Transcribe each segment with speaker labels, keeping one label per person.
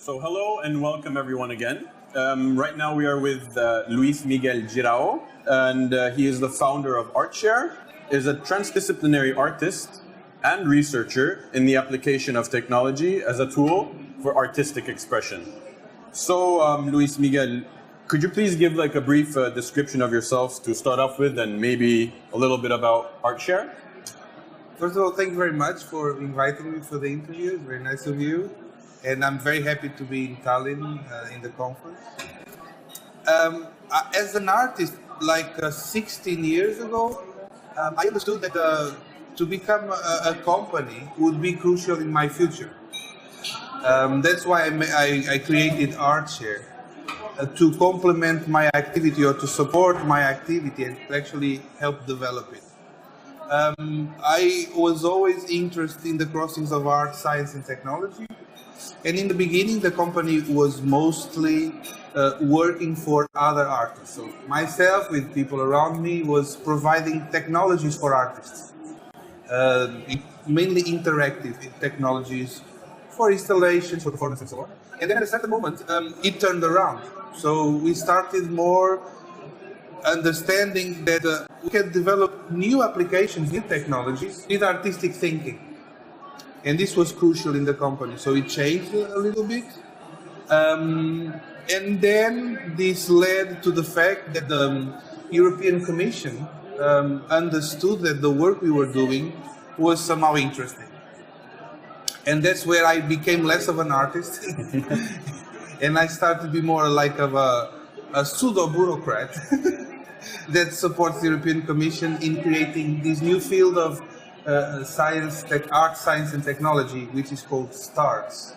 Speaker 1: So hello and welcome everyone again. Right now we are with Luis Miguel Girao, and he is the founder of ArtShare, is a transdisciplinary artist and researcher in the application of technology as a tool for artistic expression. So Luis Miguel, could you please give like a brief description of yourself to start off with, and maybe a little bit about ArtShare?
Speaker 2: First of all, thank you very much for inviting me for the interview. Very nice of you. And I'm very happy to be in Tallinn in the conference. As an artist, like 16 years ago, I understood that to become a company would be crucial in my future. That's why I created ArtShare to complement my activity or to support my activity and to actually help develop it. I was always interested in the crossings of art, science, and technology. And in the beginning, the company was mostly working for other artists. So myself, with people around me, was providing technologies for artists, mainly interactive technologies for installations, for performance, and so on. And then at a certain moment, it turned around. So we started more understanding that we can develop new applications, new technologies with artistic thinking. And this was crucial in the company. So it changed a little bit. And then this led to the fact that the European Commission understood that the work we were doing was somehow interesting. And that's where I became less of an artist. And I started to be more like of a pseudo-bureaucrat that supports the European Commission in creating this new field of art, science, and technology, which is called STARS.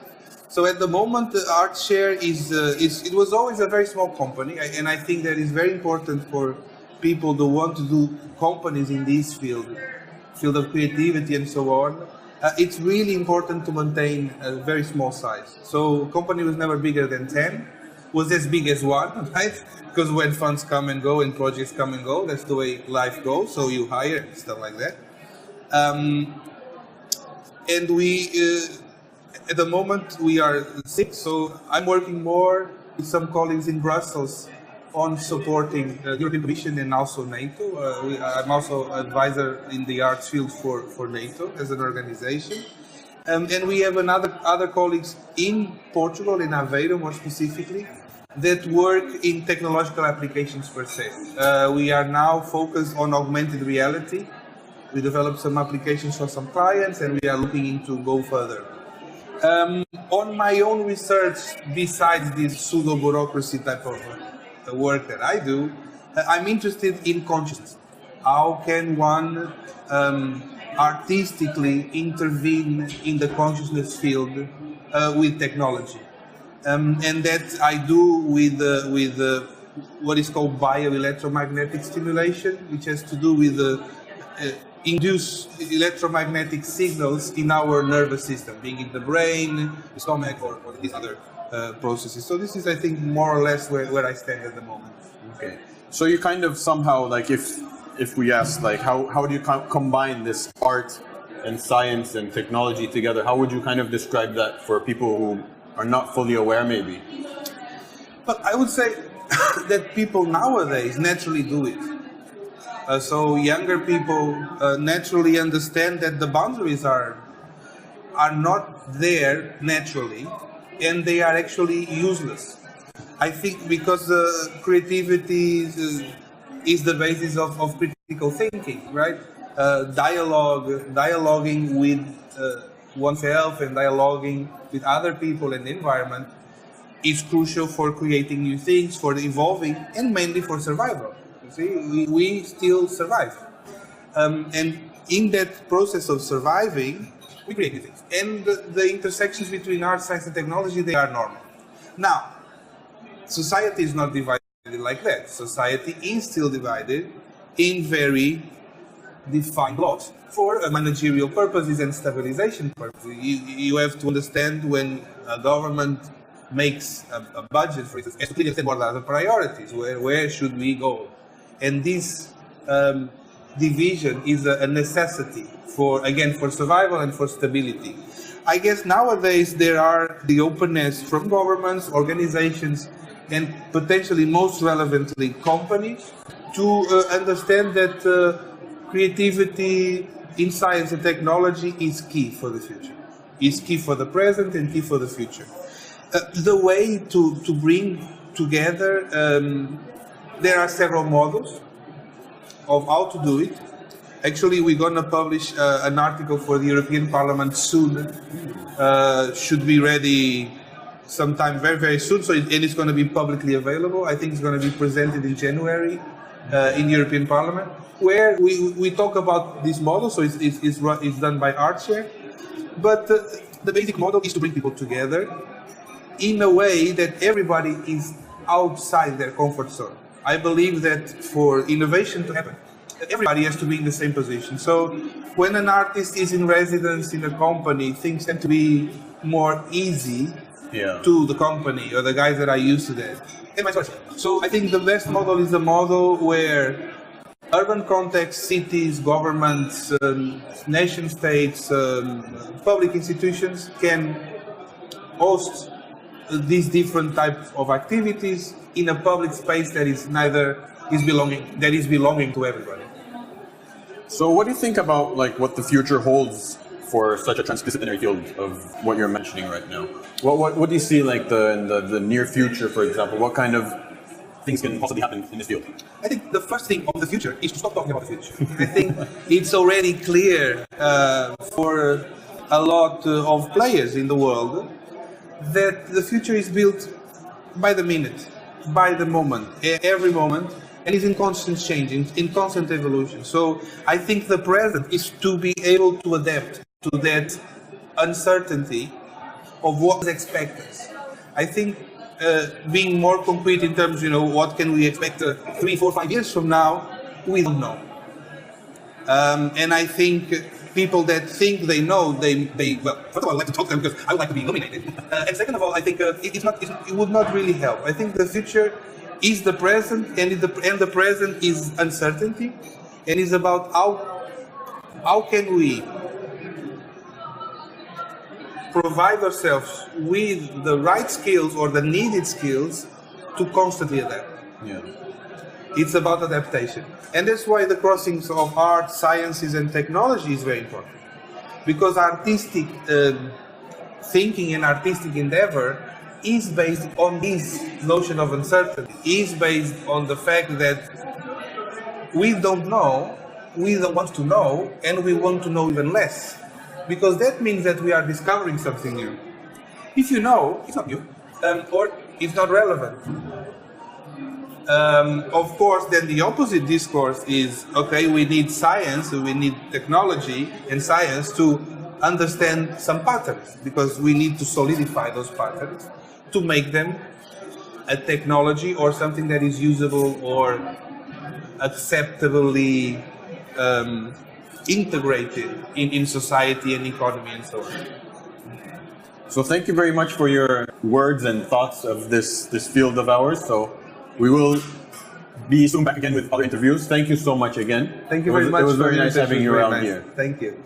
Speaker 2: So at the moment, ArtShare it was always a very small company, and I think that is very important for people who want to do companies in this field of creativity and so on. It's really important to maintain a very small size. So company was never bigger than 10, was as big as 1, right? Because when funds come and go and projects come and go, that's the way life goes. So you hire and stuff like that. And we, at the moment, we are 6, so I'm working more with some colleagues in Brussels on supporting the European Commission and also NATO. I'm also advisor in the arts field for NATO as an organization. And we have other colleagues in Portugal, in Aveiro more specifically, that work in technological applications per se. We are now focused on augmented reality. We developed some applications for some clients, and we are looking into go further. On my own research, besides this pseudo-bureaucracy type of work that I do, I'm interested in consciousness. How can one artistically intervene in the consciousness field with technology? And that I do with what is called bioelectromagnetic stimulation, which has to do with induce electromagnetic signals in our nervous system, being in the brain, the stomach, or these other processes. So this is, I think, more or less where I stand at the moment.
Speaker 1: Okay. So you kind of somehow, like, if we ask, like, how do you combine this art and science and technology together? How would you kind of describe that for people who are not fully aware, maybe?
Speaker 2: But I would say that people nowadays naturally do it. So younger people naturally understand that the boundaries are not there naturally, and they are actually useless. I think because creativity is the basis of critical thinking, right? Dialoguing with oneself and dialoguing with other people and the environment is crucial for creating new things, for evolving, and mainly for survival. See, we still survive. And in that process of surviving, we create new things. And the intersections between art, science, and technology, they are normal. Now, society is not divided like that. Society is still divided in very defined blocks for managerial purposes and stabilization purposes. You have to understand when a government makes a budget, for instance, to clearly say what are the priorities, where should we go. And this division is a necessity for survival and for stability. I guess nowadays there are the openness from governments, organizations, and potentially most relevantly companies to understand that creativity in science and technology is key for the future. Is key for the present and key for the future. The way to bring together, there are several models of how to do it. Actually, we're going to publish an article for the European Parliament soon. Should be ready sometime very, very soon. So and it's going to be publicly available. I think it's going to be presented in January in the European Parliament, where we talk about this model. So it's done by ArtShare. But the basic model is to bring people together in a way that everybody is outside their comfort zone. I believe that for innovation to happen, everybody has to be in the same position. So when an artist is in residence in a company, things tend to be more easy to the company or the guys that are used to that. And vice versa. So I think the best model is a model where urban contexts, cities, governments, nation states, public institutions can host these different types of activities in a public space that is belonging to everybody.
Speaker 1: So what do you think about like what the future holds for such a transdisciplinary field of what you're mentioning right now? What do you see like in the near future, for example? What kind of things can possibly happen in this field?
Speaker 2: I think the first thing of the future is to stop talking about the future. I think it's already clear for a lot of players in the world that the future is built by the minute, by the moment, every moment, and is in constant change, in constant evolution. So I think the present is to be able to adapt to that uncertainty of what is expected. I think being more concrete in terms, what can we expect 3, 4, 5 years from now, we don't know. And I think people that think they know, well, first of all, I like to talk to them because I would like to be illuminated. And second of all, I think it would not really help. I think the future is the present, and the present is uncertainty, and is about how can we provide ourselves with the right skills or the needed skills to constantly adapt.
Speaker 1: Yeah.
Speaker 2: It's about adaptation. And that's why the crossings of art, sciences, and technology is very important. Because artistic thinking and artistic endeavor is based on this notion of uncertainty, is based on the fact that we don't know, we don't want to know, and we want to know even less. Because that means that we are discovering something new. If you know, it's not new, or it's not relevant. Of course, then the opposite discourse is, okay, we need science, we need technology and science to understand some patterns, because we need to solidify those patterns to make them a technology or something that is usable or acceptably integrated in society and economy and so on.
Speaker 1: So thank you very much for your words and thoughts of this field of ours. So we will be soon back again with other interviews. Thank you so much again.
Speaker 2: Thank you very much.
Speaker 1: It was very nice having you around
Speaker 2: nice.
Speaker 1: here.
Speaker 2: Thank you.